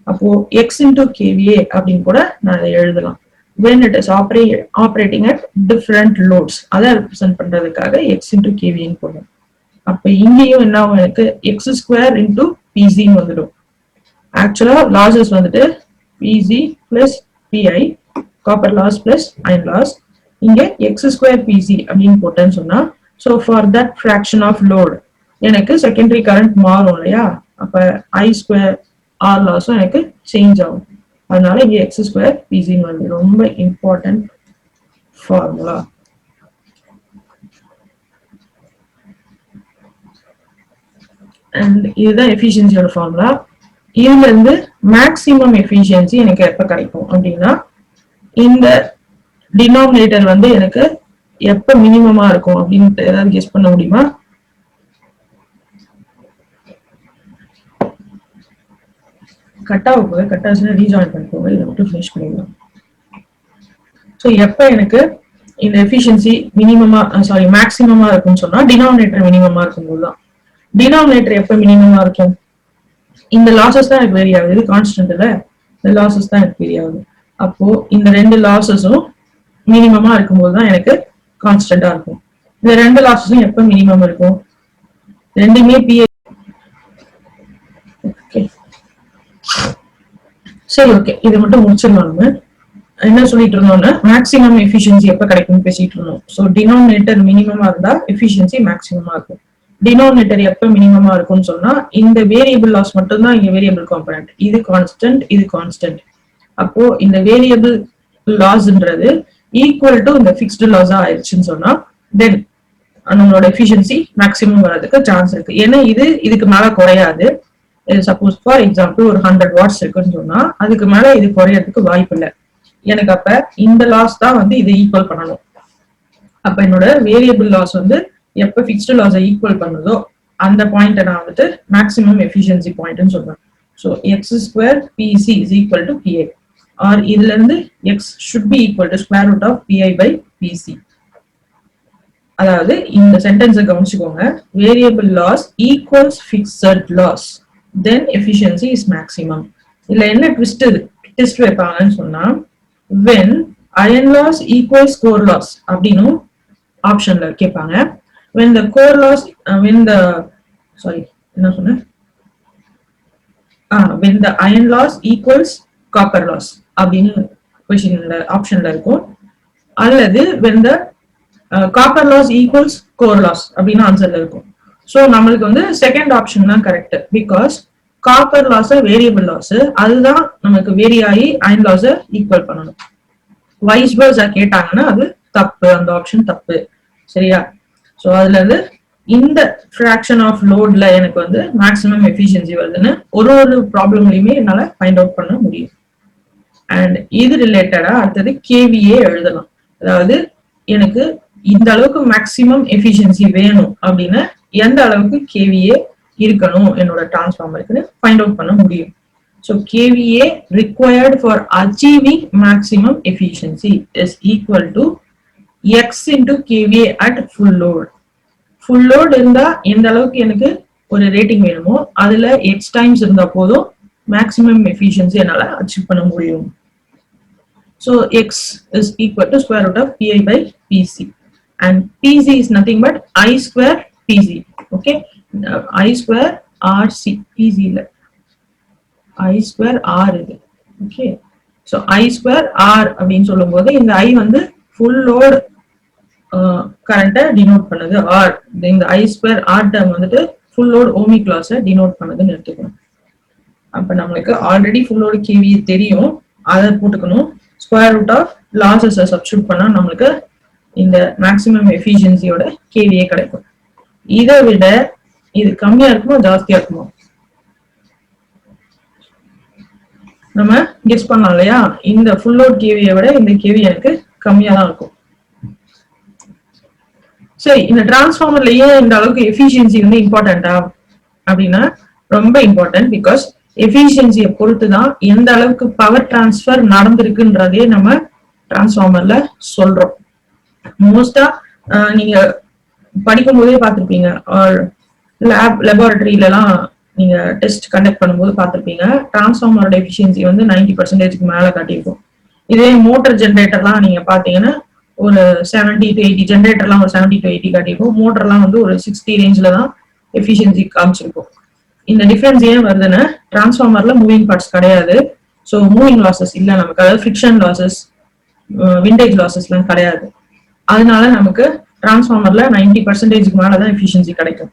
அப்போ எக்ஸ் இன்டூ கேவிஏ அப்படின்னு கூட நான் அதை எழுதலாம். when it is operating at different loads அதை ரெப்ரசென்ட் பண்றதுக்காக எக்ஸ் இன்டூ கேவிஏன்னு போடுறோம். அப்ப இங்கேயும் என்ன ஆகும், எனக்கு எக்ஸ் ஸ்கொயர் இன்டூ பிசின்னு வந்துடும். ஆக்சுவலா லாசஸ் வந்துட்டு PC plus PI, copper loss plus iron loss. இங்க எக்ஸ் ஸ்கொயர் பிசி அப்படின்னு போட்டேன்னு சொன்னா, so for that fraction of load எனக்கு செகண்டரி கரண்ட் மாறும் இல்லையா, அப்ப ஐ ஸ்கொயர் ஆர் லாஸும் எனக்கு சேஞ்ச் ஆகும். அதனால இங்க எக்ஸ் ஸ்கொயர் பிசின்னு வந்து ரொம்ப இம்பார்ட்டன்ட் ஃபார்முலா. அண்ட் இதுதான் எஃபிஷியன்சியோட ஃபார்முலா. இதுல இருந்து மேக்சிமம் எஃபிஷியன்சி எனக்கு எப்ப கிடைக்கும் அப்படின்னா, இந்த டினாமினேட்டர் வந்து எனக்கு எப்ப மினிமமா இருக்கும் அப்படின்னு ஏதாவது கெஸ் பண்ண முடியுமா? கட்டாவுக்கு கட்டாச்சுன்னா ரீஜாயின் பண்ணிக்கோங்க, இதை மட்டும் ஃபினிஷ் பண்ணிடலாம். ஸோ எப்ப எனக்கு இந்த எஃபிஷியன்சி மினிமமா மேக்சிமமா இருக்கும்னு சொன்னா டினாமினேட்டர் மினிமமா இருக்கும்போது தான். டினாமினேட்டர் எப்ப மினிமமா இருக்கும்? இந்த லாசஸ் தான் எனக்கு வேரி ஆகுது, இது கான்ஸ்டன்ட் இல்ல, இந்த லாசஸ் தான் எனக்கு வேரி ஆகுது. அப்போ இந்த ரெண்டு லாசஸும் மினிமமா இருக்கும்போது தான் எனக்கு கான்ஸ்டன்டா இருக்கும். இந்த ரெண்டு லாசஸும் எப்ப மினிமம் இருக்கும்? ரெண்டுமே பிஏ. சரி, ஓகே, இதை மட்டும் முடிச்சிடலாம். நம்ம என்ன சொல்லிட்டு இருந்தோம்னா, மேக்ஸிமம் எஃபிஷியன்சி எப்ப கிடைக்கும்னு பேசிட்டு இருந்தோம். ஸோ டினாமினேட்டர் மினிமமா இருந்தா எஃபிஷியன்சி மேக்ஸிமமா இருக்கும். டினாமினேட்டர் எப்ப மினிமமா இருக்கும்னு சொன்னா, இந்த வேரியபிள் லாஸ் மட்டும் தான் இங்க வேரியபிள் காம்பனன்ட், இது கான்ஸ்டன்ட், இது கான்ஸ்டன்ட். அப்போ இந்த வேரியபிள் லாஸ்ன்றது ஈக்குவல் டு இந்த ஃபிக்ஸ்டு லாஸா ஆயிடுச்சுன்னு சொன்னா, தென் நம்மளோட எஃபிஷியன்சி மேக்ஸிமம் வர்றதுக்கு சான்ஸ் இருக்கு. ஏன்னா இதுக்கு மேல குறையாது. சப்போஸ் ஃபார் எக்ஸாம்பிள் ஒரு 100 வாட்ஸ் இருக்குன்னு சொன்னா அதுக்கு மேல இது குறையறதுக்கு வாய்ப்பு இல்லை எனக்கு. அப்ப இந்த லாஸ் தான் வந்து இதை ஈக்குவல் பண்ணணும். அப்ப என்னோட வேரியபிள் லாஸ் வந்து எப்ப ஃபிக்ஸ்டு லாஸை ஈக்குவல் பண்ணுதோ அந்த பாயிண்ட் நான் வந்துட்டு மேக்ஸிமம் எஃபிஷியன்சி பாயிண்ட்னு சொல்றேன். So x square PC is equal to PI, or இதுல இருந்து x should be equal to square root of PI by PC. அதாவது இந்த சென்டென்ஸை கவனிச்சுக்கோங்க, variable loss equals fixed loss, then efficiency is maximum. இல்ல என்ன ட்விஸ்ட் வைப்பாங்கன்னு சொன்னா, when iron loss equals core loss அப்படின்னு ஆப்ஷன்ல கேட்பாங்க. when the core loss when the iron loss equals copper loss அப்படின்னு क्वेश्चनல ஆப்ஷன்ல இருக்கும். அல்லது when the copper loss equals core loss அப்படின்னு ஆன்சர்ல இருக்கும். ஸோ நம்மளுக்கு வந்து செகண்ட் ஆப்ஷன் தான் correct. Because copper loss variable loss, அதுதான் நமக்கு வேரி ஆகி அயன் லாஸ் ஈக்குவல் பண்ணணும். வைஸ் வர்ஸா கேட்டாங்கன்னா அது தப்பு, அந்த ஆப்ஷன் தப்பு. சரியா? ஸோ அதுல இருந்து இந்த ஃபிராக்ஷன் ஆஃப் லோட்ல எனக்கு வந்து மேக்ஸிமம் எஃபிஷியன்சி வருதுன்னு ஒரு ப்ராப்ளம்லயுமே என்னால ஃபைண்ட் அவுட் பண்ண முடியும். அண்ட் இது ரிலேட்டடா அடுத்தது கேவிஏ எழுதலாம். அதாவது எனக்கு இந்த அளவுக்கு மேக்ஸிமம் எஃபிஷியன்சி வேணும் அப்படின்னு எந்த அளவுக்கு கேவிஏ இருக்கணும் என்னோட டிரான்ஸ்ஃபார்மருக்குன்னு ஃபைண்ட் அவுட் பண்ண முடியும். So kVA required for achieving maximum efficiency is equal to x into kVA at full load. Full load இருந்தா எந்த அளவுக்கு எனக்கு ஒரு ரேட்டிங் வேணுமோ அதுல x டைம்ஸ் இருந்தா போதும் maximum efficiency என்னால அச்சீவ் பண்ண முடியும். So x is equal to square root of pi by pc, and pc is nothing but I square pc. Okay, I square rc, pc இல்ல I square r இது. Okay, so I square r அப்படின்னு சொல்லும்போது இந்த I வந்து full load current denote பண்ணுது, r இந்த I square r term வந்துட்டு full load ohmic loss denote பண்ணுதுன்னு எடுத்துக்கணும். அப்ப நம்மளுக்கு ஆல்ரெடி full load kVA தெரியும், அதை போட்டுக்கணும். Square root of losses substitute பண்ணா நம்மளுக்கு இந்த மேக்ஸிமம் எஃபிஷியன்சியோட kVA கிடைக்கும். இதை விட இது கம்மியா இருக்குமோ ஜாஸ்தியா இருக்குமோ நம்ம கெஸ் பண்ணலாம் இல்லையா? இந்த ஃபுல் லோட் kVA விட இந்த kVA எனக்கு கம்மியா தான் இருக்கும். சரி, இந்த டிரான்ஸ்ஃபார்மர்ல ஏன் இந்த அளவுக்கு எஃபிஷியன்சி வந்து இம்பார்ட்டன்டா அப்படின்னா ரொம்ப இம்பார்ட்டன்ட். பிகாஸ் எஃபிஷியன்சியை பொறுத்து தான் எந்த அளவுக்கு பவர் டிரான்ஸ்ஃபர் நடந்திருக்குன்றதே நம்ம டிரான்ஸ்ஃபார்மர்ல சொல்றோம். மோஸ்டா நீங்க படிக்கும் போதே பார்த்திருப்பீங்க, லெபார்டரியிலலாம் நீங்க டெஸ்ட் கண்டக்ட் பண்ணும்போது பார்த்திருப்பீங்க, டிரான்ஸ்ஃபார்மரோட எஃபிஷியன்சி வந்து 90% மேல காட்டியிருக்கும். இதே மோட்டர் ஜென்ரேட்டர்லாம் நீங்க பாத்தீங்கன்னா ஒரு 70 to 80, ஜென்ரேட்டர்லாம் ஒரு 70 to 80 காட்டியிருக்கும், மோட்டர்லாம் வந்து ஒரு 60 ரேஞ்சில தான் எஃபிஷியன்சி காமிச்சிருக்கும். இந்த டிஃபரன்ஸ் ஏன் வருதுன்னா டிரான்ஸ்ஃபார்மர்ல மூவிங் பார்ட்ஸ் கிடையாது. ஸோ மூவிங் லாசஸ் இல்லை நமக்கு, அதாவது ஃபிரிக்ஷன் லாசஸ், விண்டேஜ் லாசஸ்லாம் கிடையாது. அதனால நமக்கு டிரான்ஸ்ஃபார்மர்ல 90% மேலதான் எஃபிஷியன்சி கிடைக்கும்.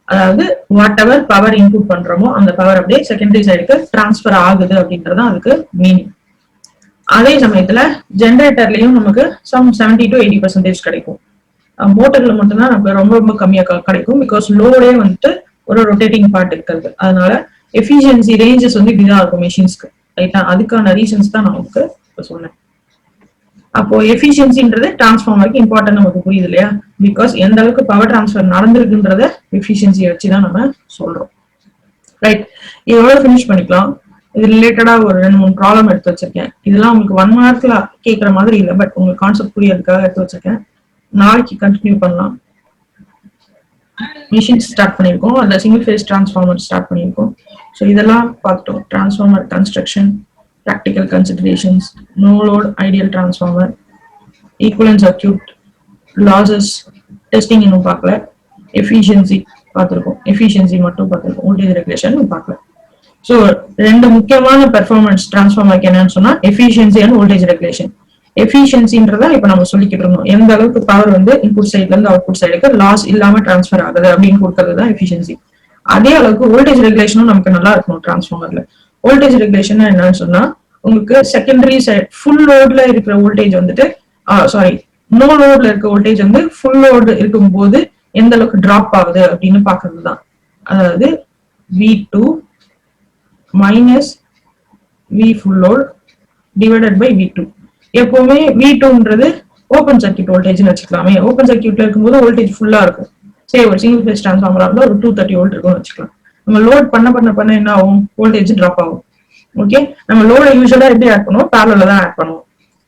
அதாவது வாட் எவர் பவர் இன்புட் பண்றோமோ அந்த பவர் அப்படியே செகண்டரி சைடுக்கு டிரான்ஸ்ஃபர் ஆகுது அப்படின்றது அதுக்கு மீனிங். அதே சமயத்துல ஜென்ரேட்டர்லயும் நமக்கு 70 to 80% கிடைக்கும். மோட்டர்ல மட்டும்தான் நமக்கு ரொம்ப ரொம்ப கம்மியா கிடைக்கும். பிகாஸ் லோடே வந்துட்டு ஒரு ரொட்டேட்டிங் பார்ட் இருக்கிறது. அதனால எஃபிஷியன்சி ரேஞ்சஸ் வந்து இப்படிதான் இருக்கும் மெஷின்ஸ்க்கு. ரைட்டா? அதுக்கான ரீசன்ஸ் தான் நான் உங்களுக்கு இப்ப சொன்னேன். அப்போ எஃபிஷியன்சின்றது டிரான்ஸ்ஃபார்மருக்கு இம்பார்ட்டன்ட் நமக்கு புரியுது இல்லையா? பிகாஸ் எந்த அளவுக்கு பவர் டிரான்ஸ்ஃபர் நடந்திருக்குன்றத எஃபிஷியன்சியை வச்சுதான் நம்ம சொல்றோம். ரைட், இதோட ஃபினிஷ் பண்ணிக்கலாம். இது ரிலேட்டடா ஒரு 2-3 ப்ராப்ளம் எடுத்து வச்சிருக்கேன். இதெல்லாம் உங்களுக்கு 1 மார்க்ல கேட்கற மாதிரி இல்லை, பட் உங்களுக்கு கான்செப்ட் புரியறதுக்காக எடுத்து வச்சிருக்கேன். நாளைக்கு கண்டினியூ பண்ணலாம். மிஷின் ஸ்டார்ட் பண்ணியிருக்கோம், அந்த சிங்கிள் ஃபேஸ் டிரான்ஸ்ஃபார்மர் ஸ்டார்ட் பண்ணியிருக்கோம். ஸோ இதெல்லாம் பார்த்துட்டோம். Transformer construction, practical considerations, no load ideal transformer, equivalent circuit, losses, testing இன்னும் பார்க்கல, எஃபிஷியன்சி பார்த்துருக்கோம், எஃபிஷியன்சி மட்டும் பார்த்துருக்கோம், வோல்டேஜ் ரெகுலேஷன் பார்க்கல. ஸோ 2 முக்கியமான பெர்ஃபார்மன்ஸ் டிரான்ஸ்ஃபார்மருக்கு என்னன்னு சொன்னா எஃபிஷியன்சி அண்ட் வோல்டேஜ் ரெகுலேஷன். எஃபிஷியன்சின்றதா இப்ப நம்ம சொல்லிக்கிட்டு இருந்தோம், எந்த அளவுக்கு பவர் வந்து இன்புட் சைட்ல இருந்து அவுட்புட் சைடுக்கு லாஸ் இல்லாம டிரான்ஸ்ஃபர் ஆகுது அப்படின்னு கொடுக்கறது தான் எஃபிஷியன்சி. அதே அளவுக்கு வோல்டேஜ் ரெகுலேஷனும் நமக்கு நல்லா இருக்கணும் டிரான்ஸ்ஃபார்மர்ல. வோல்டேஜ் ரெகுலேஷன் என்னன்னு சொன்னா உங்களுக்கு செகண்டரி சைட் ஃபுல் லோட்ல இருக்கிற வோல்டேஜ் வந்துட்டு நோ லோட்ல இருக்க வோல்டேஜ் வந்து ஃபுல் லோடு இருக்கும்போது எந்த அளவுக்கு டிராப் ஆகுது அப்படின்னு பாக்குறது தான். அதாவது V2 minus V full load divided by V2. எப்பவுமே V2ன்றது ஓப்பன் சர்க்யூட் வோல்டேஜ்னு வச்சுக்கலாமே. ஓப்பன் சர்க்யூட்ல இருக்கும்போது வோல்டேஜ் ஃபுல்லா இருக்கும். சரி, ஒரு சிங்கிள் ஃபேஸ் டிரான்ஸ்ஃபார்மரா இருந்தா ஒரு 230 வோல்ட் இருக்கும்னு வச்சுக்கலாம். நம்ம லோட் பண்ண என்ன ஆகும்? வோல்டேஜ் டிராப் ஆகும். ஓகே, நம்ம லோட யூஸ்வலா எப்படி ஆட் பண்ணுவோம்? பேரலல்ல தான் ஆட் பண்ணுவோம்.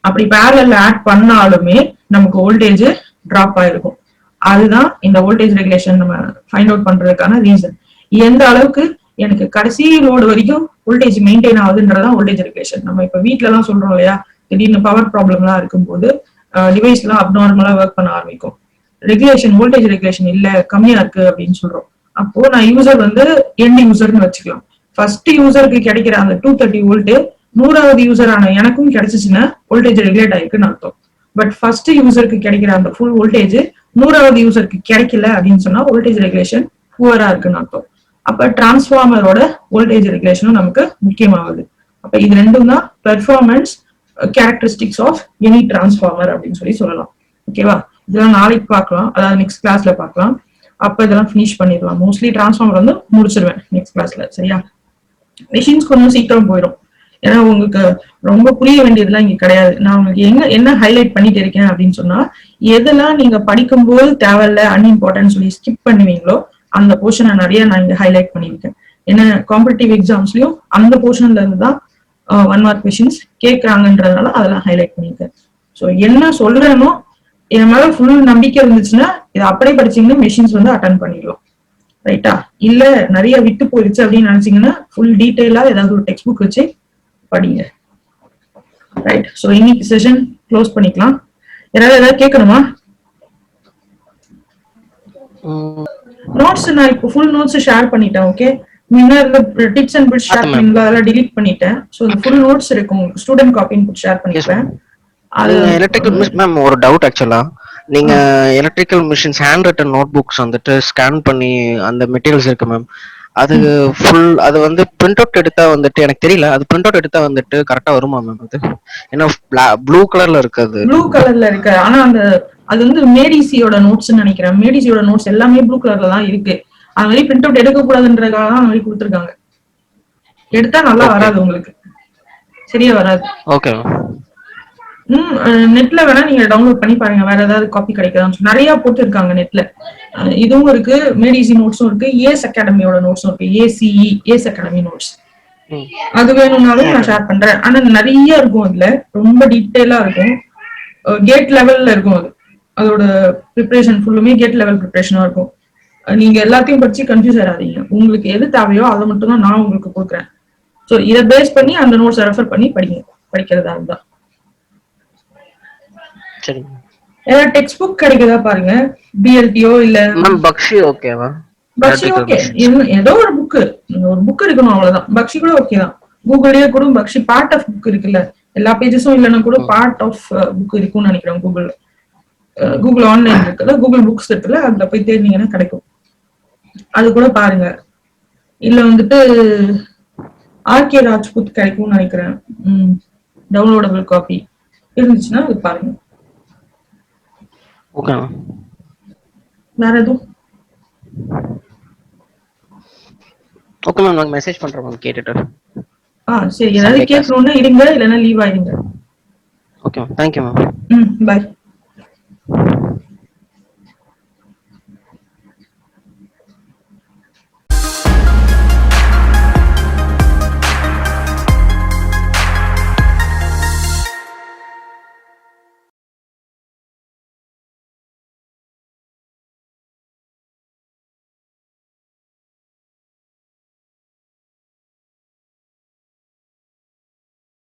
அப்படி பேரலல்ல ஆட் பண்ணாலுமே நமக்கு வோல்டேஜ் டிராப் ஆயிருக்கும். அதுதான் இந்த வோல்டேஜ் ரெகுலேஷன் நம்ம ஃபைண்ட் அவுட் பண்றதுக்கான ரீசன். எந்த அளவுக்கு எனக்கு கடைசி லோடு வரைக்கும் வோல்டேஜ் மெயின்டைன் ஆகுதுன்றதான் வோல்டேஜ் ரெகுலேஷன். நம்ம இப்ப வீட்டுல எல்லாம் சொல்றோம் இல்லையா, திடீர்னு பவர் ப்ராப்ளம் எல்லாம் இருக்கும்போது டிவைஸ் எல்லாம் அப்நார்மலா ஒர்க் பண்ண ஆரம்பிக்கும். ரெகுலேஷன், வோல்டேஜ் ரெகுலேஷன் இல்ல, கம்மியா இருக்கு அப்படின்னு சொல்றோம். அப்போ நான் யூசர் வந்து எண்ட் யூசர்னு வச்சுக்கலாம். ஃபர்ஸ்ட் யூசருக்கு கிடைக்கிற அந்த 230 வோல்ட் 100வது யூசரான எனக்கும் கிடைச்சிச்சுன்னா வோல்டேஜ் ரெகுலேட் ஆயிருக்குன்னு அர்த்தம். பட் ஃபர்ஸ்ட் யூசருக்கு கிடைக்கிற அந்த ஃபுல் வோல்டேஜ் 100வது யூசருக்கு கிடைக்கல அப்படின்னு சொன்னா வோல்டேஜ் ரெகுலேஷன் புவரா இருக்குன்னு அர்த்தம். அப்ப டிரான்ஸ்ஃபார்மரோட வோல்டேஜ் ரெகுலேஷனும் நமக்கு முக்கியமாகுது. அப்ப இது ரெண்டும் தான் performance characteristics of any transformer அப்படின்னு சொல்லலாம். ஓகேவா? இதெல்லாம் நாளைக்கு பார்க்கலாம், அதாவது நெக்ஸ்ட் கிளாஸ்ல பார்க்கலாம். அப்ப இதெல்லாம் ஃபினிஷ் பண்ணிடலாம். மோஸ்ட்லி டிரான்ஸ்ஃபார்மர் வந்து முடிச்சிருவேன் நெக்ஸ்ட் கிளாஸ்ல. சரியா? மெஷின்ஸ் கொஞ்சம் சீக்கிரம் போயிடும். ஏன்னா உங்களுக்கு ரொம்ப புரிய வேண்டியதுலாம் இங்க கிடையாது. நான் உங்களுக்கு என்ன ஹைலைட் பண்ணிட்டு இருக்கேன் அப்படின்னு சொன்னா, எதெல்லாம் நீங்க படிக்கும்போது தேவையில்ல, அன்இம்பார்ட்டன்ட் சொல்லி ஸ்கிப் பண்ணுவீங்களோ அந்த போர்ஷனை நிறைய நான் இங்க ஹைலைட் பண்ணியிருக்கேன். என்ன காம்படிட்டிவ் எக்ஸாம்ஸ்லயும் அந்த போர்ஷன்ல இருந்து தான் 1 மார்க் கொஸ்டின்ஸ் கேட்கறாங்கன்றதுனால அதெல்லாம் ஹைலைட் பண்ணியிருக்கேன். ஸோ என்ன சொல்றேனோ என் மேல ஃபுல் நம்பிக்கை இருந்துச்சுன்னா இதை அப்படியே படிச்சீங்கன்னா மெஷின்ஸ் வந்து அட்டன் பண்ணிடலாம். ரைட்டா? இல்ல நிறைய விட்டு போயிடுச்சு அப்படின்னு நினைச்சீங்கன்னா ஃபுல் டீடைலா ஏதாவது ஒரு டெக்ஸ்ட் புக் வச்சு படிங்க. ரைட்? ஸோ இன்னைக்கு செஷன் க்ளோஸ் பண்ணிக்கலாம். ஏதாவது கேட்கணுமா? நோட்ஸ் நான் இப்போ ஃபுல் நோட்ஸ் ஷேர் பண்ணிட்டேன். ஓகே, முன்ன இருந்த டிப்ஸ் அண்ட் பிட்ஸ் ஷேர் பண்ணீங்களா? அதெல்லாம் delete பண்ணிட்டேன். ஸோ ஃபுல் நோட்ஸ் இருக்கும், ஸ்டூடெண்ட் காப்பி இன்புட் ஷேர் பண்ணிப்பேன். அது எலக்ட்ரிக்கல் மேம் ஒரு டவுட் ஆக்சுவலா, நீங்க electrical machines handwritten notebooks வந்துட்டு ஸ்கேன் பண்ணி அந்த மெட்டீரியல்ஸ் இருக்கு மேம், அது ஃபுல் அது வந்து பிரிண்ட் அவுட் எடுத்தா வந்துட்டு எனக்கு தெரியல, அது பிரிண்ட் அவுட் எடுத்தா வந்துட்டு கரெக்டா வருமா மேம்? அது ஏன்னா ப்ளூ கலர்ல இருக்கு, அது ப்ளூ கலர்ல இருக்கு. ஆனா அந்த அது வந்து மேடிசியோட நோட்ஸ் நினைக்கிறேன். மேடிசியோட நோட்ஸ் எல்லாமே ப்ளூ கலர்ல தான் இருக்கு. அது மாதிரி பிரிண்ட் அவுட் எடுக்க கூடாதுன்றதுக்காக தான் அந்த மாதிரி கொடுத்துருக்காங்க. எடுத்தா நல்லா வராது, உங்களுக்கு சரியா வராது. ஓகே. நெட்ல வேணா நீங்க டவுன்லோட் பண்ணி பாருங்க, வேற ஏதாவது காப்பி கிடைக்குதான்னு. நிறைய போட்டு இருக்காங்க நெட்ல. இதுவும் இருக்கு, மேடிசி நோட்ஸும் இருக்கு, ஏஸ் அகாடமியோட நோட்ஸும் இருக்கு, ஏசிஇ ஏஸ் அகாடமி நோட்ஸ். அது வேணும்னாலும் நான் ஷேர் பண்றேன். ஆனா நிறைய இருக்கும், அதுல ரொம்ப டீட்டெயிலா இருக்கும், கேட் லெவல்ல இருக்கும். அது அதோட ப்ரிப்பரேஷன் ஃபுல்லுமே கேட் லெவல் ப்ரிப்பரேஷனா இருக்கும். நீங்க எல்லாத்தையும் படிச்சு கன்ஃபியூஸ் ஆகாதீங்க. உங்களுக்கு எது தேவையோ அதை மட்டும் தான் நான் உங்களுக்கு கொடுக்குறேன். ஸோ இதை பேஸ் பண்ணி அந்த நோட்ஸ் ரெஃபர் பண்ணி படிங்க, படிக்கிறதா இருந்தா. சரி, ஏதாவது டெக்ஸ்ட் புக் கிடைக்குதா பாருங்க, பிஎல்டிஓ இல்ல பக்ஷி. ஓகேவா? பக்ஷி ஓகே, ஏதோ ஒரு புக் இருக்கணும், அவ்வளவுதான். பக்ஷி கூட ஓகே தான். கூகுள்லயே கூட பக்ஷி பார்ட் ஆஃப் புக் இருக்குல்ல, எல்லா பேஜஸும் இல்லைன்னா கூட பார்ட் ஆஃப் புக் இருக்கும்னு நினைக்கிறேன். கூகுள் ஆன்லைன் இருக்குல்ல, கூகுள் புக்ஸ் இருக்குல்ல, அதுல போய் தேடினீங்கன்னா கிடைக்கும். அது கூட பாருங்க. இல்ல வந்துட்டு ஆர்கே ராஜ்புத் கிடைக்கும்னு நினைக்கிறேன், டவுன்லோடபிள் காப்பி இருந்துச்சுன்னா அது பாருங்க. ஓகே, வேற எதுவும்? ஓகே மேம், நான் மெசேஜ் பண்றேன் மேம் கேட்டுட்டு. சரி, ஏதாவது கேட்கணும்னா இருங்க, இல்லைன்னா லீவ் ஆயிடுங்க. Okay ma'am, thank you ma'am. பாய்.